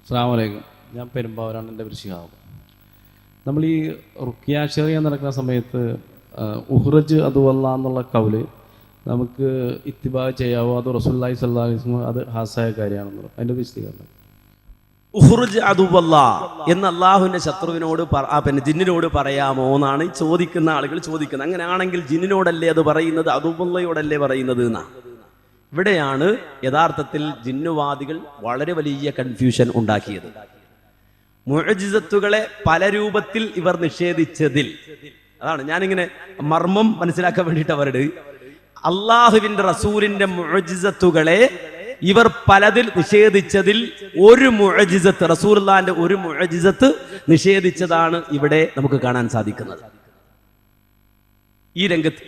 അസ്സലാമു അലൈക്കും. ഞാൻ പെരുമ്പാവൂരാണ്, എൻ്റെ പേര് ശിഹാബ്. നമ്മൾ ഈ റുഖിയ ശരിയ നടക്കുന്ന സമയത്ത് ഉഹ്റജ് അതുവല്ല എന്നുള്ള കൗല് നമുക്ക് ഇത്തിബാ ചെയ്യാവോ, അത് റസൂലുള്ളാഹി സ്വല്ലല്ലാഹു അലൈഹി വസല്ലം അത് ഹാസായ കാര്യമാണെന്ന് അതിൻ്റെ വിശദീകരണം. ഉഹ്റുജ് അതുവല്ല എന്ന് അള്ളാഹുവിൻ്റെ ശത്രുവിനോട് പിന്നെ ജിന്നിനോട് പറയാമോ എന്നാണ് ചോദിക്കുന്ന ആളുകൾ ചോദിക്കുന്നത്. അങ്ങനെയാണെങ്കിൽ ജിന്നിനോടല്ലേ അത് പറയുന്നത്, അതുവല്ലയോടല്ലേ പറയുന്നത് എന്നാ. ഇവിടെയാണ് യഥാർത്ഥത്തിൽ ജിന്നുവാദികൾ വളരെ വലിയ കൺഫ്യൂഷൻ ഉണ്ടാക്കിയത്. മുഅ്ജിസത്തുകളെ പല രൂപത്തിൽ ഇവർ നിഷേധിച്ചതിൽ അതാണ് ഞാനിങ്ങനെ മർമ്മം മനസ്സിലാക്കാൻ വേണ്ടിയിട്ട് അവരുടെ അള്ളാഹുവിന്റെ റസൂലിന്റെ മുഅ്ജിസത്തുകളെ ഇവർ പലതിൽ നിഷേധിച്ചതിൽ ഒരു മുഅ്ജിസത്ത്, റസൂലുള്ളാഹിന്റെ ഒരു മുഅ്ജിസത്ത് നിഷേധിച്ചതാണ് ഇവിടെ നമുക്ക് കാണാൻ സാധിക്കുന്നത് ഈ രംഗത്ത്.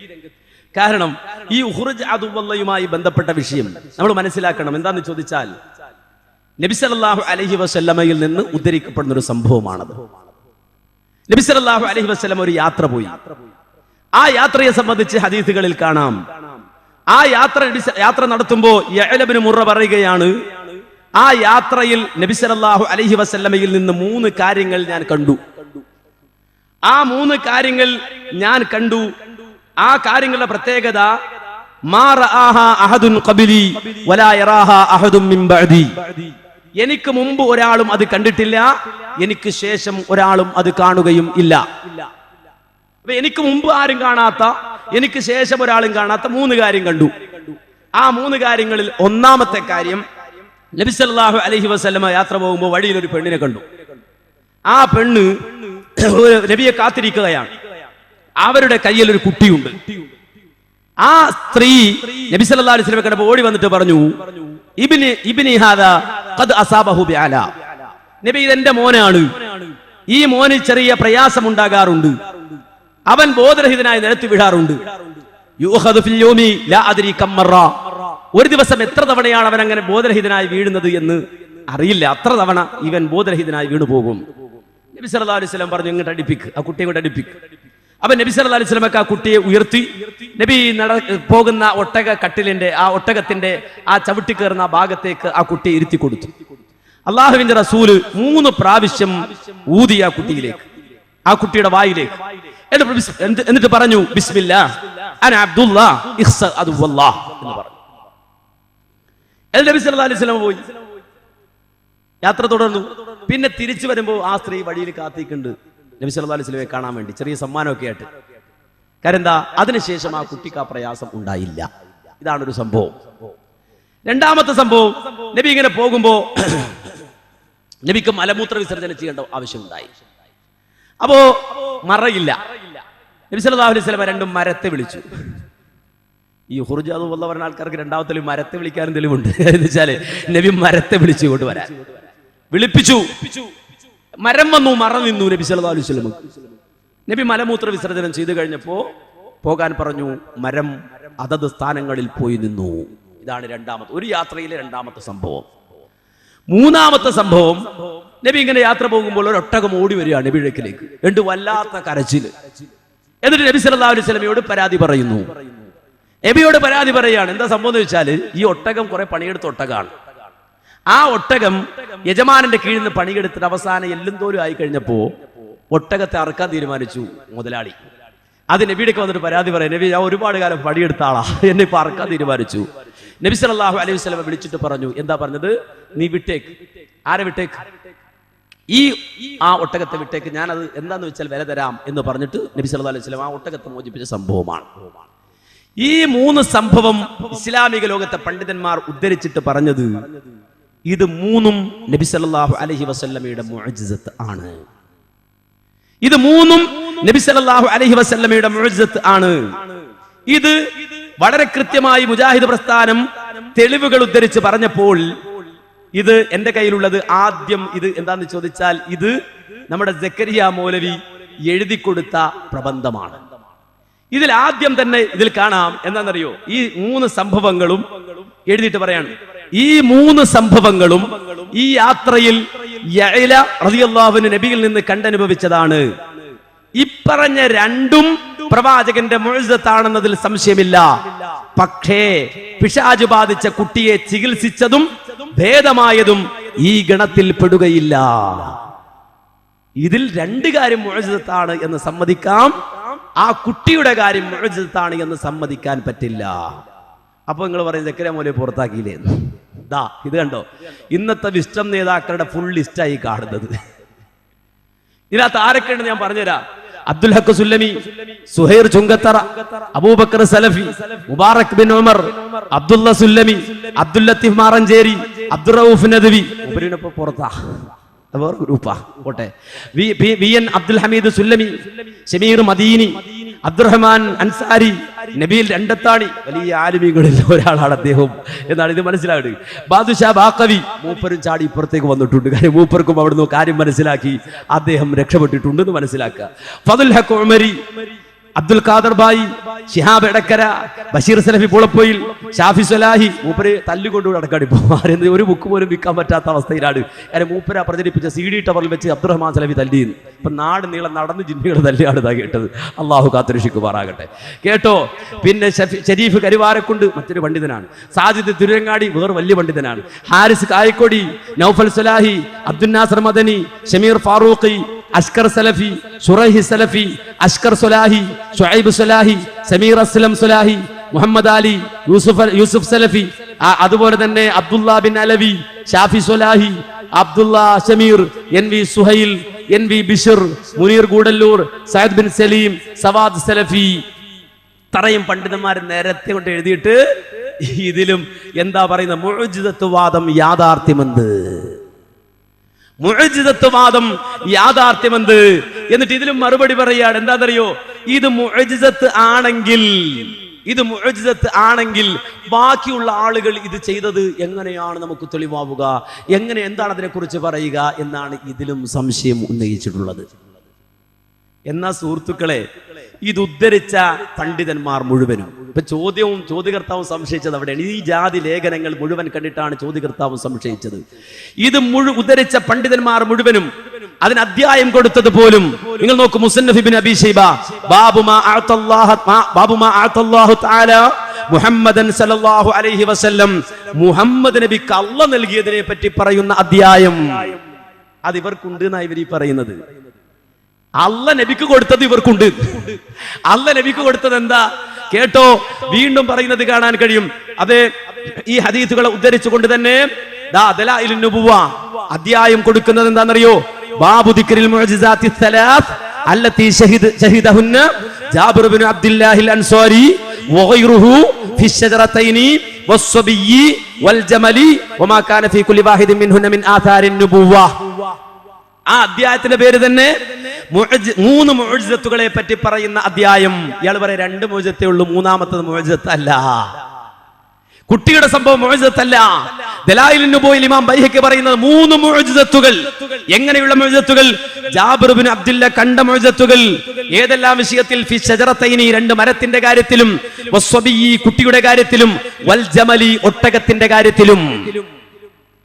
കാരണം ഈ ഉഖ്റുജ് അതുവല്ലയുമായി ബന്ധപ്പെട്ട വിഷയം നമ്മൾ മനസ്സിലാക്കണം. എന്താന്ന് ചോദിച്ചാൽ നബി സല്ലല്ലാഹു അലൈഹി വസല്ലമയിൽ നിന്ന് ഉദ്ധരിക്കപ്പെടുന്ന ഒരു സംഭവമാണത്. നബി സല്ലല്ലാഹു അലൈഹി വസല്ലം ഒരു യാത്ര പോയി. ആ യാത്രയെ സംബന്ധിച്ച് ഹദീസുകളിൽ കാണാം. ആ യാത്ര നടത്തുമ്പോൾ യഅ്ല ഇബ്നു മുർറ പറയുകയാണ്, ആ യാത്രയിൽ നബി സല്ലല്ലാഹു അലൈഹി വസല്ലമയിൽ നിന്ന് 3 കാര്യങ്ങൾ ഞാൻ കണ്ടു. ആ 3 കാര്യങ്ങൾ ഞാൻ കണ്ടു. ആ കാര്യങ്ങളുടെ പ്രത്യേകത മാ റആഹ അഹദുൻ ഖബലി വലാ യറാഹ അഹദുൻ മിൻ ബഅദി. എനിക്ക് മുമ്പ് ഒരാളും അത് കണ്ടിട്ടില്ല, എനിക്ക് ശേഷം ഒരാളും അത് കാണുകയും ഇല്ല. അപ്പൊ എനിക്ക് മുമ്പ് ആരും കാണാത്ത, എനിക്ക് ശേഷം ഒരാളും കാണാത്ത 3 കാര്യം കണ്ടു. ആ 3 കാര്യങ്ങളിൽ ഒന്നാമത്തെ കാര്യം, നബി സല്ലല്ലാഹു അലൈഹി വസല്ലമ യാത്ര പോകുമ്പോൾ വഴിയിൽ ഒരു പെണ്ണിനെ കണ്ടു. ആ പെണ്ണ് നബിയെ കാത്തിരിക്കുകയാണ്. അവരുടെ കയ്യിൽ ഒരു കുട്ടിയുണ്ട്. ആ സ്ത്രീ നബി സല്ലല്ലാഹു അലൈഹി വസല്ലം കണ്ടപ്പോൾ ഓടി വന്നിട്ട് പറഞ്ഞു, ഇബ്നി ഹാദാ ഖദ് അസാബഹു ബിഅല. നബി, ഇതെന്റെ മോനാണ്, ഈ മോന് ചെറിയ പ്രയാസം ഉണ്ടാകാറുണ്ട്, അവൻ ബോധരഹിതനായി നിലത്ത് വീഴാറുണ്ട്. യുഖദു ഫിൽ യൗമി ലാ അദ്രി കം മറ. ഒരു ദിവസം എത്ര തവണയാണ് അവൻ അങ്ങനെ ബോധരഹിതനായി വീഴുന്നത് എന്ന് അറിയില്ല, അത്ര തവണ ഇവൻ ബോധരഹിതനായി വീണു പോകും. നബി സല്ലല്ലാഹു അലൈഹി വസല്ലം പറഞ്ഞു, ഇങ്ങോട്ട് അടുപ്പിക്ക്, ആ കുട്ടിയെ കൊണ്ട് അടുപ്പിക്ക്. അപ്പൊ നബി സല്ലല്ലാഹു അലൈഹി വസല്ലം ആ കുട്ടിയെ ഉയർത്തി നബി പോകുന്ന കട്ടിലിന്റെ ആ ഒട്ടകത്തിന്റെ ആ ചവിട്ടി കയറുന്ന ഭാഗത്തേക്ക് ആ കുട്ടിയെ ഇരുത്തി കൊടുത്തു. അള്ളാഹുവിന്റെ റസൂല് 3 പ്രാവശ്യം ഊതി ആ കുട്ടിയിലേക്ക്, ആ കുട്ടിയുടെ വായിലേക്ക്. എന്നിട്ട് പറഞ്ഞു, ബിസ്മില്ലാഹ് അന അബ്ദുല്ലാഹ് ഇഖ്സ അതുവല്ലാഹ് എന്ന് പറഞ്ഞു. നബി സല്ലല്ലാഹു അലൈഹി വസല്ലം പോയി, യാത്ര തുടർന്നു. പിന്നെ തിരിച്ചു വരുമ്പോൾ ആ സ്ത്രീ വഴിയിൽ കാത്തിക്കുന്നുണ്ട് നബി സല്ലല്ലാഹു അലൈഹി വസല്ലമയെ കാണാൻ വേണ്ടി, ചെറിയ സമ്മാനമൊക്കെ ആയിട്ട്. കാരണം എന്താ, അതിനുശേഷം ആ കുട്ടിക്ക് ആ പ്രയാസം ഉണ്ടായില്ല. ഇതാണൊരു സംഭവം. രണ്ടാമത്തെ സംഭവം, നബി ഇങ്ങനെ പോകുമ്പോ നബിക്ക് മലമൂത്ര വിസർജനം ചെയ്യേണ്ട ആവശ്യമുണ്ടായി. അപ്പോ മറയില്ല. നബി സല്ലല്ലാഹു അലൈഹി വസല്ലം 2 മരത്തെ വിളിച്ചു. ഈ ഉഖ്റുജ് അതുവല്ല പറഞ്ഞ ആൾക്കാർക്ക് രണ്ടാമത്തെ മരത്തെ വിളിക്കാനും തെളിവുണ്ട്. എന്ന് വെച്ചാല് നബി മരത്തെ വിളിച്ചു കൊണ്ടുവരാൻ വിളിപ്പിച്ചു. മരം വന്നു, മറ നിന്നു നബി സല്ലല്ലാഹു അലൈഹി വസല്ലം. നബി മലമൂത്ര വിസർജനം ചെയ്തു കഴിഞ്ഞപ്പോ പോകാൻ പറഞ്ഞു, മരം അതത് സ്ഥാനങ്ങളിൽ പോയി നിന്നു. ഇതാണ് ഒരു യാത്രയിലെ രണ്ടാമത്തെ സംഭവം. മൂന്നാമത്തെ സംഭവം, നബി ഇങ്ങനെ യാത്ര പോകുമ്പോൾ ഒരു ഒട്ടകം ഓടി വരികയാണ് നബിയിലേക്ക്. രണ്ട് വല്ലാത്ത കരച്ചില്. എന്നിട്ട് നബി സല്ലല്ലാഹു അലൈഹി വസല്ലമയോട് പരാതി പറയുന്നു. നബിയോട് പരാതി പറയുകയാണ്. എന്താ സംഭവം എന്ന് വെച്ചാൽ, ഈ ഒട്ടകം കുറെ പണിയെടുത്ത ഒട്ടകമാണ്. ആ ഒട്ടകം യജമാനന്റെ കീഴിൽ നിന്ന് പണിയെടുത്തിട്ട് അവസാനം എല്ലും തോലും ആയി കഴിഞ്ഞപ്പോ ഒട്ടകത്തെ അറക്കാൻ തീരുമാനിച്ചു മുതലാളി. അത് നബിയുടെ വന്നിട്ട് പരാതി പറയാം, നബി, ഞാൻ ഒരുപാട് കാലം പണിയെടുത്ത ആളാ, എന്നെ ഇപ്പൊ അറക്കാൻ തീരുമാനിച്ചു. നബി സല്ലല്ലാഹു അലൈഹി വസല്ലം വിളിച്ചിട്ട് പറഞ്ഞു, എന്താ പറഞ്ഞത്? നീ വിട്ടേക്ക്. ആരെ വിട്ടേക്ക്? ആ ഒട്ടകത്തെ വിട്ടേക്ക്, ഞാനത് എന്താന്ന് വെച്ചാൽ വില തരാം എന്ന് പറഞ്ഞിട്ട് നബി സല്ലല്ലാഹു അലൈഹി വസല്ലം ആ ഒട്ടകത്തെ മോചിപ്പിച്ച സംഭവമാണ്. ഈ 3 സംഭവം ഇസ്ലാമിക ലോകത്തെ പണ്ഡിതന്മാർ ഉദ്ധരിച്ചിട്ട് പറഞ്ഞത്, ഇത് 3ഉം നബി സല്ലല്ലാഹു അലൈഹി വസല്ലമയുടെ മുഅ്ജിസത്ത് ആണ്. ഇത് 3ഉം നബി സല്ലല്ലാഹു അലൈഹി വസല്ലമയുടെ മുഅ്ജിസത്ത് ആണ്. ഇത് വളരെ കൃത്യമായി മുജാഹിദ് പ്രസ്ഥാനം തെളിവുകൾ ഉദ്ധരിച്ച് പറഞ്ഞപ്പോൾ, ഇത് എന്റെ കയ്യിലുള്ളത് ആദ്യം ഇത് എന്താന്ന് ചോദിച്ചാൽ, ഇത് നമ്മുടെ സക്കരിയ മൗലവി എഴുതി കൊടുത്ത പ്രബന്ധമാണ്. ഇതിൽ ആദ്യം തന്നെ ഇതിൽ കാണാം എന്താണെന്നറിയോ, ഈ 3 സംഭവങ്ങളും എഴുതിയിട്ട് പറയാണ്. ഈ 3 സംഭവങ്ങളും ഈ യാത്രയിൽ യഅ്ല റളിയല്ലാഹു അൻഹു നബിയിൽ നിന്ന് കണ്ടനുഭവിച്ചതാണ്. ഇപ്പറഞ്ഞ 2ഉം പ്രവാചകന്റെ മുഅ്ജിസത്താണെന്നതിൽ സംശയമില്ല. പക്ഷേ പിശാച് ബാധിച്ച കുട്ടിയെ ചികിത്സിച്ചതും ഭേദമായതും ഈ ഗണത്തിൽ പെടുകയില്ല. ഇതിൽ രണ്ട് കാര്യം മുഅ്ജിസത്താണ് എന്ന് സമ്മതിക്കാം, ആ കുട്ടിയുടെ കാര്യം മുഅ്ജിസത്താണ് എന്ന് സമ്മതിക്കാൻ പറ്റില്ല. അപ്പൊ നിങ്ങൾ പറയും സക്കറിയ മൗലവി പുറത്താക്കിയില്ലേ? ദാ ഇത് കണ്ടോ, ഇന്നത്തെ വിസ്റ്റം നേതാക്കളുടെ ഫുൾ ലിസ്റ്റായി കാണുന്നത്. ഇതിനകത്ത് ആരൊക്കെയാണ് ഞാൻ പറഞ്ഞുതരാം. അബ്ദുൽ ഹക്ക് സുല്ലമി, സുഹൈർ ചുങ്കത്തറ, അബൂബക്കർ സലഫി, മുബാറക് ബിൻ ഉമർ, അബ്ദുള്ള സുല്ലമി, അബ്ദുൽ ലത്തീഫ് മാറഞ്ചേരി, അബ്ദുറഊഫ് നദ്വി. ഇവരിനൊപ്പം പുറത്താ, വേറെ ഗ്രൂപ്പാ. പോട്ടെ. വി എൻ അബ്ദുൽ ഹമീദ് സുല്ലമി, ഷമീർ മദീനി, അബ്ദുറഹ്മാൻ അൻസാരി, നബീൽ രണ്ടത്താണി, വലിയ ആലിമീങ്ങളിൽ ഒരാളാണ് അദ്ദേഹം എന്നാണ് ഇത് മനസ്സിലാവുന്നത്. ബാദുഷാ ബാഖവി, മൂപ്പരും ചാടി ഇപ്പുറത്തേക്ക് വന്നിട്ടുണ്ട്. കാര്യം മൂപ്പർക്കും അവിടുന്ന് കാര്യം മനസ്സിലാക്കി അദ്ദേഹം രക്ഷപ്പെട്ടിട്ടുണ്ടെന്ന് മനസ്സിലാക്കുക. ഫദുൽ ഹക്ക് ഉമരി, അബ്ദുൽ ഖാദർ ബായി, ശിഹാബ് എടക്കര, ബഷീർ സലഫി പുളപ്പൊയിൽ, ഷാഫി സ്വലാഹി. മൂപ്പര് തല്ലുകൊണ്ടു നടക്കാടിപ്പോ ആരെന്ന് ഒരു ബുക്ക് പോലും വിൽക്കാൻ പറ്റാത്ത അവസ്ഥയിലാണ്. കാര്യം മൂപ്പര പ്രചരിപ്പിച്ച CD ടവറിൽ വെച്ച് അബ്ദുറഹ്മാൻ സലഫി തല്ലിയെന്ന്. ഇപ്പൊ നാട് നീളം നടന്ന് ജിന്നുകൾ തല്ലിയാണ് ഇതാ കേട്ടത്. അള്ളാഹു കാത്തുരക്ഷിക്കുമാറാകട്ടെ. കേട്ടോ. പിന്നെ ഷരീഫ് കരുവാരക്കുണ്ട്, മറ്റൊരു പണ്ഡിതനാണ്. സാജിദ് തിരുരങ്ങാടി, വേറെ വലിയ പണ്ഡിതനാണ്. ഹാരിസ് കായക്കൊടി, നൗഫൽ സലാഹി, അബ്ദുൽ നാസർ മദനി, ഷമീർ ഫാറൂഖി, അഷ്കർ സലഫി, ഷുറൈഹി സലഫി, അഷ്കർ സുലാഹി, ഷുഐബ് സുലാഹി, സമീർ അസ്ലം സുലാഹി, മുഹമ്മദ് അലി, യൂസുഫ് സലഫി, അതുപോലെ തന്നെ അബ്ദുള്ള ബിൻ അലവി, ഷാഫി സുലാഹി, അബ്ദുള്ള ഷമീർ, NV സുഹൈൽ, NV ബിഷർ, മുനീർ ഗൂഡല്ലൂർ, സയ്യിദ് ബിൻ സലീം, സവാദ് സലഫി. ഇത്രയും പണ്ഡിതന്മാർ നേരത്തെ കൊണ്ട് എഴുതിയിട്ട് ഇതിലും എന്താ പറയുന്നത്? മുഅ്ജിസത്വവാദം യാഥാർത്ഥ്യമെന്ത്, മുഅ്ജിസത്വവാദം യാഥാർത്ഥ്യമെന്ത് എന്നിട്ട് ഇതിലും മറുപടി പറയാണ്. എന്താണെന്നറിയോ? ഇത് മുഅ്ജിസത്ത് ആണെങ്കിൽ ബാക്കിയുള്ള ആളുകൾ ഇത് ചെയ്തത് എങ്ങനെയാണ് നമുക്ക് തെളിവാവുക? എന്താണ് അതിനെക്കുറിച്ച് പറയുക എന്നാണ് ഇതിലും സംശയം ഉന്നയിച്ചിട്ടുള്ളത്. എന്നാ സുഹൃത്തുക്കളെ, ഇത് ഉദ്ധരിച്ച പണ്ഡിതന്മാർ മുഴുവനും, ഇപ്പൊ ചോദ്യകർത്താവും സംശയിച്ചത് അവിടെയാണ്. ഈ ജാതി ലേഖനങ്ങൾ മുഴുവൻ കണ്ടിട്ടാണ് ചോദ്യകർത്താവും സംശയിച്ചത്. ഇത് ഉദ്ധരിച്ച പണ്ഡിതന്മാർ മുഴുവനും അതിന് അധ്യായം കൊടുത്തത് പോലും നിങ്ങൾ നോക്കൂ. മുസന്നഫ് ഇബ്നു അബീ ശൈബ, ബാബു മാ അഅതല്ലാഹു തആല മുഹമ്മദൻ സല്ലല്ലാഹു അലൈഹി വസല്ലം, മുഹമ്മദ് നബിക്ക് അല്ലാഹ് നൽകിയതിനെ പറ്റി പറയുന്ന അധ്യായം. അത് ഇവർക്കുണ്ട് എന്നാണ് ഇവർ പറയുന്നത്. അല്ലാഹ് നബിക്ക് കൊടുത്തത് ഇവർക്കുണ്ട്. അല്ലാഹ് നബിക്ക് കൊടുത്തത് എന്താ? കേട്ടോ, വീണ്ടും പറയുന്നത് കാണാൻ കഴിയും. അത് ഈ ഹദീസുകളെ ഉദ്ധരിച്ചുകൊണ്ട് തന്നെ ദലായിലുൻ നുബുവ അധ്യായം കൊടുക്കുന്നത് എന്താണെന്നറിയോ? ബാബു ദിക്റിൽ മുഅ്ജിസാത്തി സലാസ് അല്ലതി ഷഹിദഹുന്ന ജാബിർ ഇബ്നു അബ്ദുല്ലാഹിൽ അൻസാരി വഗൈറുഹു ഫി ശജറതൈനി വസ്സബിയ്യി വൽ ജമലി വമാ കാന ഫീ കുല്ലി വാഹിദിൻ മിൻഹുന്ന മിൻ ആഥാരിൻ നുബുവ. ആ അധ്യായത്തിന്റെ പേര് തന്നെ 3 മുഅ്ജിസത്തുകളെ പറ്റി പറയുന്ന അധ്യായം. ഇയാൾ പറയാം 2 മുഅ്ജിസത്തേ ഉള്ളൂ, മൂന്നാമത്തത് മുഅ്ജിസത്ത് അല്ല. കുട്ടിയുടെ സംഭവം മുഅ്ജിസത്തല്ല. ദലായിലുൻ നുബുവയിൽ ഇമാം ബൈഹഖി പറയുന്നത് 3 മുഅ്ജിസത്തുകൾ. എങ്ങനെയുള്ള മുഅ്ജിസത്തുകൾ? ജാബിർ ഇബ്നു അബ്ദുല്ല കണ്ട മുഅ്ജിസത്തുകൾ. ഏതെല്ലാം വിഷയത്തിൽ? ഫി ശജറതൈനി, 2 മരത്തിന്റെ കാര്യത്തിലും, വസ്സബിയ്യി കുട്ടിയുടെ കാര്യത്തിലും, വൽ ജമലി ഒട്ടകത്തിന്റെ കാര്യത്തിലും.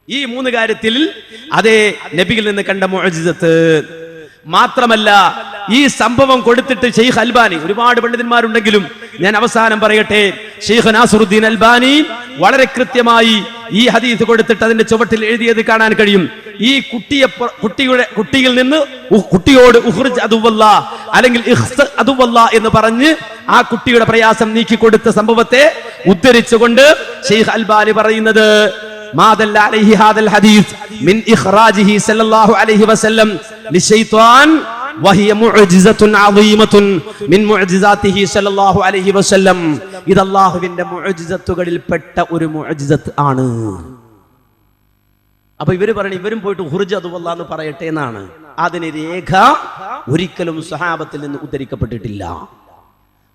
ഈ 3 കാര്യത്തിൽ അതേ നബിയിൽ നിന്ന് കണ്ട മുഅ്ജിസത്ത്. മാത്രമല്ല, ഈ സംഭവം കൊടുത്തിട്ട് ഷെയ്ഖ് അൽബാനി, ഒരുപാട് പണ്ഡിതന്മാരുണ്ടെങ്കിലും ഞാൻ അവസാനം പറയട്ടെ, ഷെയ്ഖ് നാസറുദ്ദീൻ അൽബാനി വളരെ കൃത്യമായി ഈ ഹദീസ് കൊടുത്തിട്ട് അതിന്റെ ചുവട്ടിൽ എഴുതിയത് കാണാൻ കഴിയും. ഈ കുട്ടിയിൽ നിന്ന് കുട്ടിയോട് ഉഖ്റുജ് അദുവല്ലാ അല്ലെങ്കിൽ ഇഖ്സ് അദുവല്ലാ എന്ന് പറഞ്ഞ് ആ കുട്ടിയുടെ പ്രയാസം നീക്കി കൊടുത്ത സംഭവത്തെ ഉദ്ധരിച്ചുകൊണ്ട് ഷെയ്ഖ് അൽബാനി പറയുന്നത്, ما دل عليه هذا الحديث من إخراجه صلى الله عليه وسلم للشيطان وهي معجزة عظيمة من معجزاته صلى الله عليه وسلم. إذا الله വിന്റെ മുഅ്ജിസത്തുകളിൽ പെട്ട ഒരു മുഅ്ജിസത്ത് ആണ്. അപ്പൊ ഇവര് പറഞ്ഞു, ഇവരും പോയിട്ട് ഉഖ്റുജ് അദുവല്ലാ എന്ന് പറയട്ടെ എന്നാണ്. അതിന് രേഖ ഒരിക്കലും സ്വഹാബത്തിൽ നിന്ന് ഉദ്ധരിക്കപ്പെട്ടിട്ടില്ല.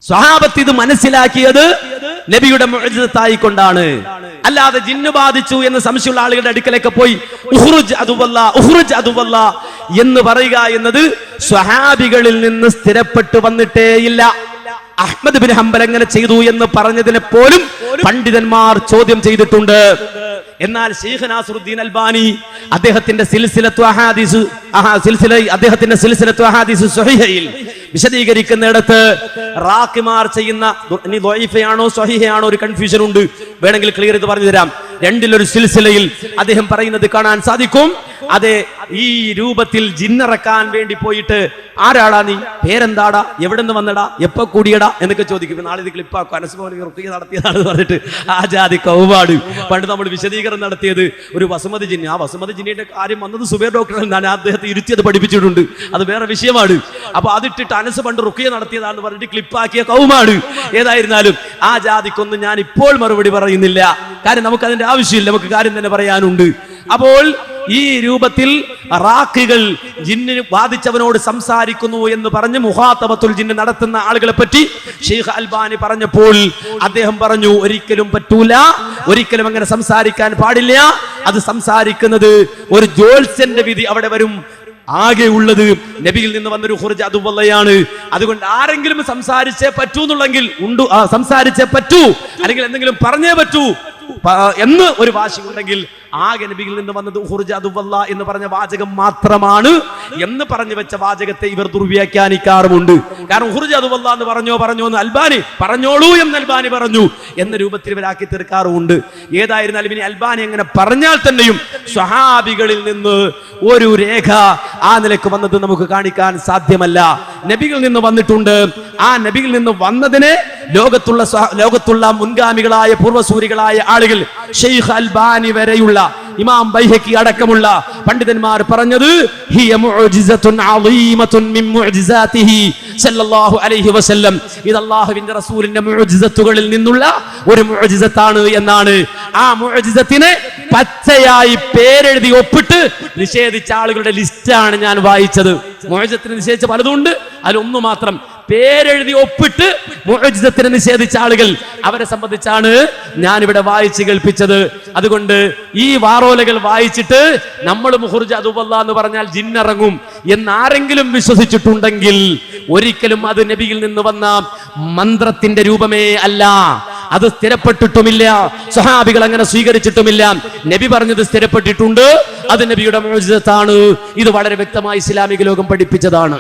സ്വഹാബത്ത് ഇത് മനസ്സിലാക്കിയത് നബിയുടെ മുഅ്ജിസത്തായിക്കൊണ്ടാണ്. അല്ലാതെ ജിന്നു ബാധിച്ചു എന്ന് സംശയമുള്ള ആളുകളുടെ അടുക്കലേക്ക് പോയി ഉഖ്റുജ് അദുവല്ലാ എന്ന് പറയുക എന്നത് സ്വഹാബികളിൽ നിന്ന് സ്ഥിരപ്പെട്ടു വന്നിട്ടേയില്ല. അഹ്മദ് ബിൻ ഹംബൽ എങ്ങനെ ചെയ്തു എന്ന് പറഞ്ഞതിനെ പോലും പണ്ഡിതന്മാർ ചോദ്യം ചെയ്തിട്ടുണ്ട്. എന്നാൽ ഷെയ്ഖ് നാസറുദ്ദീൻ അൽബാനി അദ്ദേഹത്തിന്റെ സിൽസിലത്തു അഹാദീസ് സ്വഹീഹയിൽ വിശദീകരിക്കുന്നിടത്ത് റാഖിമാർ ചെയ്യുന്ന ദ്വഈഫയാണോ സ്വഹീഹയാണോ ഒരു കൺഫ്യൂഷൻ ഉണ്ട്. വേണമെങ്കിൽ ക്ലിയർ ചെയ്ത് പറഞ്ഞു തരാം. രണ്ടിലൊരു സിൽസിലയിൽ അദ്ദേഹം പറയുന്നത് കാണാൻ സാധിക്കും. അതെ, ഈ രൂപത്തിൽ ജിന്നിറക്കാൻ വേണ്ടി പോയിട്ട് ആരാടാ നീ, പേരെന്താടാ, എവിടെ നിന്ന് വന്നടാ, എപ്പോ കൂടിയടാ എന്നൊക്കെ ചോദിക്കും. നാളെ ഇത് ക്ലിപ്പാക്കും, അനസ്മോനെ റുഖിയ നടത്തിയതാണെന്ന് പറഞ്ഞിട്ട് ആ ജാതി കൗപാട്. പണ്ട് നമ്മൾ വിശദീകരണം നടത്തിയത് ഒരു വസുമതി ജിന്നി, ആ വസുമതി ജിന്നിയുടെ കാര്യം വന്നത് സുബൈർ ഡോക്ടറിൽ നിന്നാണ്. അദ്ദേഹത്തെ ഇരുത്തിയത് പഠിപ്പിച്ചിട്ടുണ്ട്, അത് വേറെ വിഷയമാണ്. അപ്പൊ അതിട്ടിട്ട് അനസ് പണ്ട് റുഖിയ നടത്തിയതാണെന്ന് പറഞ്ഞിട്ട് ക്ലിപ്പാക്കിയ കൗമാണ്. ഏതായിരുന്നാലും ആ ജാതിക്കൊന്നും ഞാൻ ഇപ്പോൾ മറുപടി പറയുന്നില്ല, കാര്യം നമുക്ക് അതിന്റെ ആവശ്യമില്ല, നമുക്ക് കാര്യം തന്നെ പറയാനുണ്ട്. അപ്പോൾ ഈ രൂപത്തിൽ റാഖികൾ ജിന്നിന് ബാധിച്ചവനോട് സംസാരിക്കുന്നു എന്ന് പറഞ്ഞ് മുഹാത്തബത്തുൽ ജിന്ന് നടത്തുന്ന ആളുകളെ പറ്റി ഷെയ്ഖ് അൽബാനി പറഞ്ഞപ്പോൾ അദ്ദേഹം പറഞ്ഞു, ഒരിക്കലും പറ്റൂല, ഒരിക്കലും അങ്ങനെ സംസാരിക്കാൻ പാടില്ല. അത് സംസാരിക്കുന്നത് ഒരു ജ്യോത്സ്യന്റെ വിധി അവിടെ വരും. ആകെ ഉള്ളത് നബിയിൽ നിന്ന് വന്നൊരു ഖുർജ അതുവല്ലയാണ്. അതുകൊണ്ട് ആരെങ്കിലും സംസാരിച്ചേ പറ്റൂ എന്നുള്ളെങ്കിൽ ഉണ്ട്, സംസാരിച്ചേ പറ്റൂ, അല്ലെങ്കിൽ എന്തെങ്കിലും പറഞ്ഞേ പറ്റൂ എന്ന് ഒരു വാശി ഉണ്ടെങ്കിൽ ആകെ നബിയിൽ നിന്ന് വന്നത് ഖുർജ അതുവല്ല എന്ന് പറഞ്ഞ വാചകം മാത്രമാണ് എന്ന് പറഞ്ഞു വെച്ച വാചകത്തെ ഇവർ ദുർവ്യാഖ്യാനിക്കാറുമുണ്ട്. കാരണം ഖുർജ അതുവല്ല എന്ന് പറഞ്ഞോ എന്ന് അൽബാനി പറഞ്ഞോളൂ എന്ന് അൽബാനി പറഞ്ഞു എന്ന രൂപത്തിൽ ഇവരാക്കി തീർക്കാറുമുണ്ട്. ഏതായിരുന്നാലും ഇനി അൽബാനി അങ്ങനെ പറഞ്ഞാൽ തന്നെയും സ്വഹാബികളിൽ നിന്ന് ഒരു രേഖ ആ നിലക്ക് വന്നത് നമുക്ക് കാണിക്കാൻ സാധ്യമല്ല. നബിയിൽ നിന്ന് വന്നിട്ടുണ്ട്. ആ നബിയിൽ നിന്ന് വന്നതിനെ ലോകത്തുള്ള മുൻഗാമികളായ പൂർവ്വസൂരികളായ ആളുകൾ, ഷെയ്ഖ് അൽബാനി വരെയുള്ള, ഇമാം ബൈഹഖി അടക്കമുള്ള പണ്ഡിതന്മാർ പറഞ്ഞത് ഹിയ മുഅ്ജിസത്തുൻ അളീമത്തുൻ മിൻ മുഅ്ജിസാതിഹി സല്ലല്ലാഹു അലൈഹി വസല്ലം, ഇത് അല്ലാഹുവിന്റെ റസൂലിന്റെ മുഅ്ജിസത്തുകളിൽ നിന്നുള്ള ഒരു മുഅ്ജിസത്താണ് എന്നാണ്. ആ മുഅ്ജിസത്തിനെ പച്ചയായി പേരെഴുതി ഒപ്പിട്ട് നിഷേധിച്ച ആളുകളുടെ ലിസ്റ്റാണ് ഞാൻ വായിച്ചത്. മുഅ്ജിസത്തിനെ നിഷേധിച്ച പലതുണ്ട്, അതിലൊന്നു മാത്രം പേരെഴുതി ഒപ്പിട്ട് മുഅ്ജിസത്തിനെ നിഷേധിച്ച ആളുകൾ, അവരെ സംബന്ധിച്ചാണ് ഞാൻ ഇവിടെ വായിച്ചു കേൾപ്പിച്ചത്. അതുകൊണ്ട് ഈ വാറോലകൾ വായിച്ചിട്ട് നമ്മൾ ഖുർജ അതുവല്ല എന്ന് പറഞ്ഞാൽ ജിന്നിറങ്ങും എന്നാരെങ്കിലും വിശ്വസിച്ചിട്ടുണ്ടെങ്കിൽ ഒരിക്കലും അത് നബിയിൽ നിന്ന് വന്ന മന്ത്രത്തിന്റെ രൂപമേ അല്ല. അത് സ്ഥിരപ്പെട്ടിട്ടുമില്ല, സ്വഹാബികൾ അങ്ങനെ സ്വീകരിച്ചിട്ടുമില്ല. നബി പറഞ്ഞത് സ്ഥിരപ്പെട്ടിട്ടുണ്ട്, അത് നബിയുടെ മുഅ്ജിസത്താണ്. ഇത് വളരെ വ്യക്തമായി ഇസ്ലാമിക ലോകം പഠിപ്പിച്ചതാണ്.